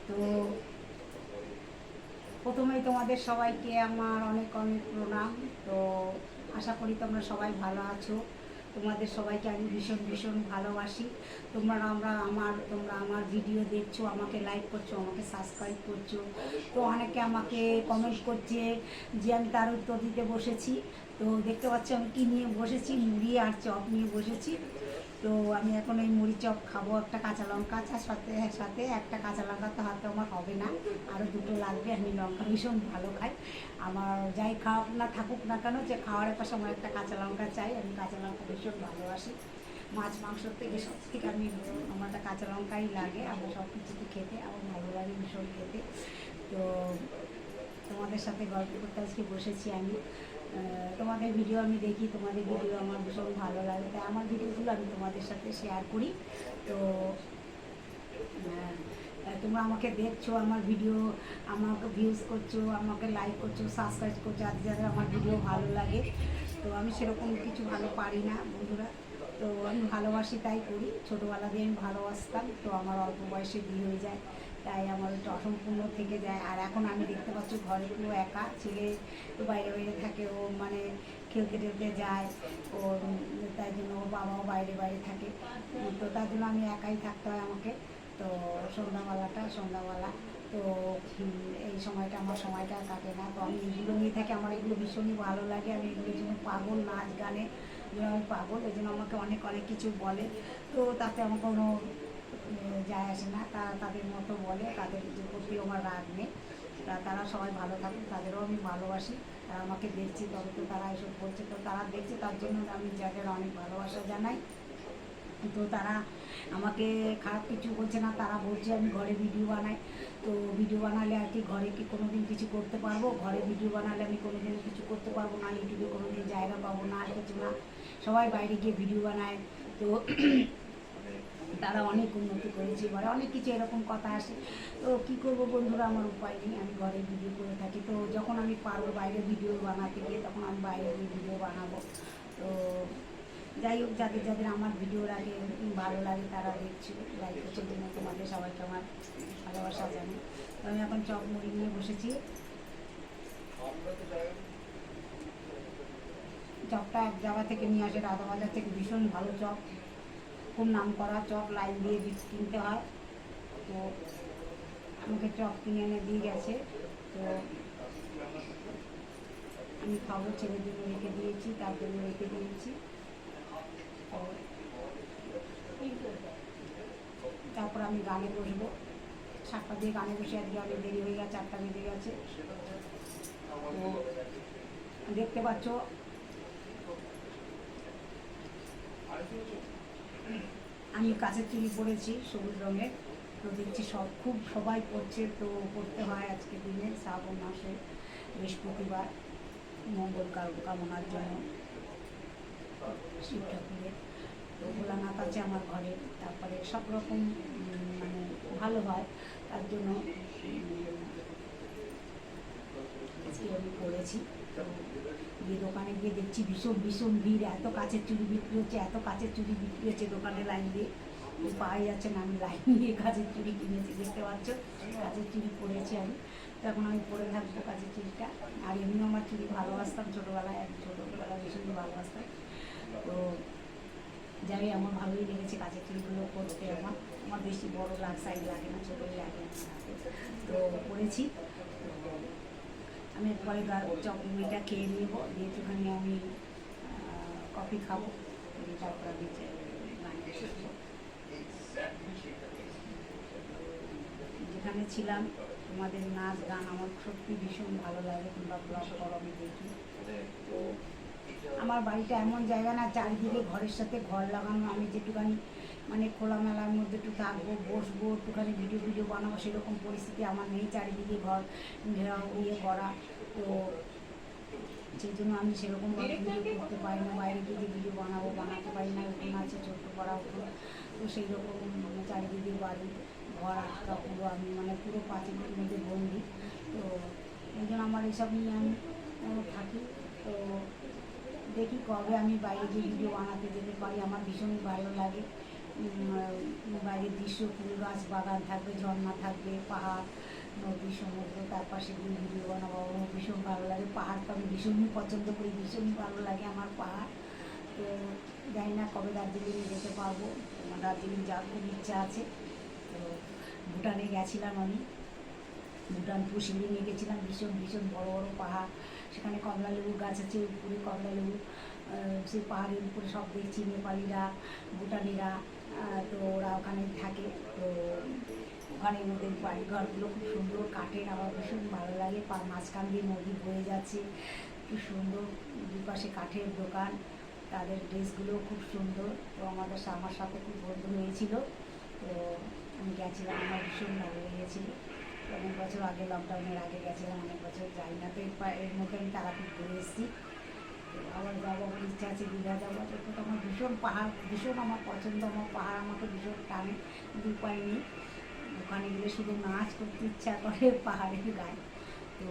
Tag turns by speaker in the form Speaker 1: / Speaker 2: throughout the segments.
Speaker 1: তো প্রথমেই তোমাদের সবাইকে আমার অনেক অনেক প্রণাম। তো আশা করি তোমরা সবাই ভালো আছো। তোমাদের সবাইকে আমি ভীষণ ভীষণ ভালোবাসি। তোমরা আমার ভিডিও দেখছো, আমাকে লাইক করছো, আমাকে সাবস্ক্রাইব করছো। তো অনেকে আমাকে কমেন্ট করছে যে আমি তার উত্তর দিতে বসেছি। তো দেখতে পাচ্ছ আমি কী নিয়ে বসেছি, মুড়ি আর চপ নিয়ে বসেছি। তো আমি এখন এই মুড়ি চপ খাবো, একটা কাঁচা লঙ্কা আছে, সাথে সাথে একটা কাঁচা লঙ্কা তো হাতে আমার হবে না, আরও দুটো লাগবে। আমি লঙ্কা ভীষণ ভালো খাই। আমার যাই খাওয়াক না থাকুক না কেন, যে খাওয়ার পাশে আমার একটা কাঁচা লঙ্কা চাই। আমি কাঁচা লঙ্কা ভীষণ ভালোবাসি। মাছ মাংসর থেকে সব থেকে আমার একটা কাঁচা লঙ্কাই লাগে। আমি সব কিছুতে খেতে আমার ভালো লাগে, ভীষণ খেতে। তো তোমাদের সাথে গল্প করতে আজকে বসেছি আমি। তোমাদের ভিডিও আমি দেখি, তোমাদের ভিডিও আমার ভীষণ ভালো লাগে, তাই আমার ভিডিওগুলো আমি তোমাদের সাথে শেয়ার করি। তো তোমরা আমাকে দেখছো, আমার ভিডিও আমাকে ভিউজ করছো, আমাকে লাইক করছো, সাবস্ক্রাইব করছো, আর যাদের আমার ভিডিও ভালো লাগে। তো আমি সেরকম কিছু ভালো পারি না বন্ধুরা। তো আমি ভালোবাসি তাই করি। ছোটোবেলা দিয়ে আমি ভালোবাসতাম, তো আমার অল্প বয়সে বিয়ে হয়ে যায়, তাই আমার একটু অসম্পূর্ণ থেকে যায়। আর এখন আমি দেখতে পাচ্ছি ঘরে পুরো একা, ছেলে তো বাইরে বাইরে থাকে, ও মানে খেলতে টেলতে যায়। ও তাই জন্য ওর বাবাও বাইরে বাইরে থাকে। তো তার জন্য আমি একাই থাকতে হয় আমাকে। তো সন্ধ্যাবেলা তো এই সময়টা আমার সময়টা কাটে না। তো আমি এইগুলো নিয়ে থাকি, আমার এগুলো ভীষণই ভালো লাগে। আমি এগুলোর জন্য পাগল, নাচ গানে আমি পাগল। এই জন্য আমাকে অনেক অনেক কিছু বলে। তো তাতে আমার কোনো যায় আসে না, তাদের মতো বলে, তাদের প্রতি আমার রাগ নেই। তারা সবাই ভালো থাকে, তাদেরও আমি ভালোবাসি। তারা আমাকে দেখছি তবে তো তারা এসব বলছে, তো তারা দেখছে, তার জন্য আমি যাদের অনেক ভালোবাসা জানাই। তো তারা আমাকে খারাপ কিছু বলছে না, তারা বলছে আমি ঘরে ভিডিও বানাই। তো ভিডিও বানালে আর কি ঘরে কি কোনো দিন কিছু করতে পারবো? ঘরে ভিডিও বানালে আমি কোনো দিন কিছু করতে পারবো না, ইউটিউবে কোনো দিন জায়গা পাবো না, আর কিছু না। সবাই বাইরে গিয়ে ভিডিও বানায়, তো তারা অনেক উন্নতি করেছে, ঘরে অনেক কিছু এরকম কথা আসে। তো কী করবো বন্ধুরা, আমার উপায় নেই, আমি ঘরে ভিডিও করে থাকি। তো যখন আমি পারবো বাইরে ভিডিও বানাতে গিয়ে, তখন আমি বাইরে গিয়ে ভিডিও বানাবো। তো যাই হোক, যাদের যাদের আমার ভিডিওর আগে ভালো লাগে তারা দেখছি, লাইক করছে, জন্য তোমাদের সবাইকে আমার ভালোবাসা জানি। তো আমি এখন চপ মুড়ি নিয়ে বসেছি। চপটা এক জায়গা থেকে নিয়ে আসে, রাধা বাজার থেকে, ভীষণ ভালো চপ, খুব নাম করা চপ, লাইন দিয়ে কিনতে হয়। তো আমাকে চপ কিনে এনে দিয়ে গেছে। তো আমি খাবো, ছেলের জন্য রেখে দিয়েছি, তার জন্য রেখে দিয়েছি। তো তারপর আমি গানে বসবো, 7টা দিয়ে গানে বসে, আজকে অনেক দেরি হয়ে গেছে, 8টা বেজে গেছে। তো দেখতে পাচ্ছ আমি কাঁচের চুড়ি পরেছি সবুজ রঙের। তো দেখছি সবাই পড়ছে, তো পড়তে হয় আজকের দিনে, শ্রাবণ মাসে বৃহস্পতিবার, মঙ্গল কামনার জন্য শিব ঠাকুরের। তো ভোলানাথ আছে আমার ঘরে, তারপরে সব রকম মানে ভালো হয়, তার জন্য আজকে আমি পড়েছি। তো গিয়ে দোকানে গিয়ে দেখছি ভীষণ ভীষণ ভিড়, এত কাচের চুড়ি বিক্রি হচ্ছে, এত কাচের চুড়ি বিক্রি হচ্ছে দোকানে লাইন দিয়ে, পাওয়াই যাচ্ছে না। আমি লাইন দিয়ে কাচের চুড়ি কিনেছি, দেখতে পাচ্ছ কাচের চুড়ি পরেছি আমি। তো এখন আমি পরে থাকবো কাচের চুড়িটা। আর এমনিও আমার চুড়ি ভালোবাসতাম ছোটোবেলায়, ছোটোবেলায় ভীষণই ভালোবাসতাম। তো যাই, আমার ভালোই লেগেছে কাচের চুড়িগুলো পরতে। আমার বেশি বড় সাইজ লাগে না, ছোটোই লাগে হাতে। তো পরেছি। আমি একবারে চপ মুড়িটা খেয়ে নেব, দিয়ে একটুখানি আমি কফি খাবো, তারপর আমি যেখানে ছিলাম তোমাদের নাচ গান আমার সত্যি ভীষণ ভালো লাগে, তোমরা ব্লগ করো আমি দেখি। তো আমার বাড়িটা এমন জায়গা না, চারিদিকে ঘরের সাথে ঘর লাগানো, আমি যেটুখানি মানে খোলামেলার মধ্যে একটু থাকবো, বসবো, একটুখানি ভিডিও বানাবো, সেরকম পরিস্থিতি আমার নেই। চারিদিকে ঘর ঘেরাও ইয়ে করা। তো সেই জন্য আমি সেরকমভাবে ভিডিও করতে পারি না, বাইরে গিয়ে যে ভিডিও বানাতে পারি না। উঠোন আছে, ছোট্ট করা উঠোন, তো সেই রকম চারিদিকে বাড়ি, ঘর আটকা পুরো, আমি মানে পুরো পাঁচিলের মধ্যে বন্দি। তো এই জন্য আমার এসব নিয়ে আমি থাকি। তো দেখি কবে আমি বাইরে গিয়ে ভিডিও বানাতে যেতে পারি, আমার ভীষণই ভালো লাগে। বাইরের দৃশ্য, ফুল গাছ বাগান থাকবে, ঝর্ণা থাকবে, পাহাড়, নদী, সমুদ্র, তার পাশে দিয়ে ভিডিও বানাবো। আমার ভীষণ ভালো লাগে পাহাড়, তো আমি ভীষণই পছন্দ করি, ভীষণই ভালো লাগে আমার পাহাড়। তো জানি না কবে দার্জিলিংয়ে যেতে পারবো, আমার দার্জিলিং যাওয়ার খুব ইচ্ছা আছে। তো ভুটানে গেছিলাম আমি, ভুটান পুশিলিংয়ে গেছিলাম, ভীষণ ভীষণ বড় বড় পাহাড়, সেখানে কমলা লেবু গাছ আছে, উপরে কমলা লেবু, সেই পাহাড়ের উপরে সব দেখছি নেপালিরা, ভুটানিরা, তো ওরা ওখানে থাকে। তো ওখানে ওদের বাড়িঘরগুলো খুব সুন্দর কাঠের, আমার ভীষণ ভালো লাগে। মাঝখান দিয়ে নদী বয়ে যাচ্ছে, কি সুন্দর, দুপাশে কাঠের দোকান, তাদের ড্রেসগুলো খুব সুন্দর। তো আমার সাথে খুব বন্ধু হয়েছিল, তো আমি গেছিলাম, আমার ভীষণ ভালো লেগেছিলো। অনেক বছর আগে, লকডাউনের আগে গেছিলাম, অনেক বছর যাই না। তো এর মধ্যে আমি তারাপীঠ ঘুরে এসেছি। তো আবার যাবো, আমার ইচ্ছা আছে দীঘা যাবো। তো আমার ভীষণ পাহাড়, ভীষণ আমার পছন্দ, আমার পাহাড় আমাকে ভীষণ টানে, কিন্তু উপায় নেই। ওখানে গেলে শুধু নাচ করতে ইচ্ছা করে পাহাড়ের গায়ে। তো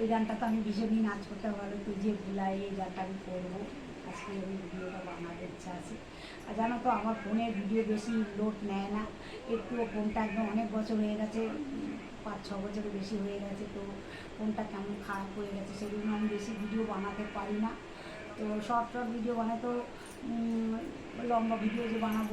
Speaker 1: এই গানটা তো আমি ভীষণই নাচ করতে ভালো, তুই যে ভুলাই, এই গানটা আমি করবো। আজকে ওই ভিডিওটা বানাতে ইচ্ছা আছে। আর জানো তো আমার ফোনের ভিডিও বেশি লোড নেয় না, একটুও ফোনটা একদম, অনেক বছর হয়ে গেছে, 5-6 বছরের বেশি হয়ে গেছে। তো ফোনটা কেমন খারাপ হয়ে গেছে, সেজন্য আমি বেশি ভিডিও বানাতে পারি না। তো শর্ট শর্ট ভিডিও বানাই, তো লম্বা ভিডিও যে বানাবো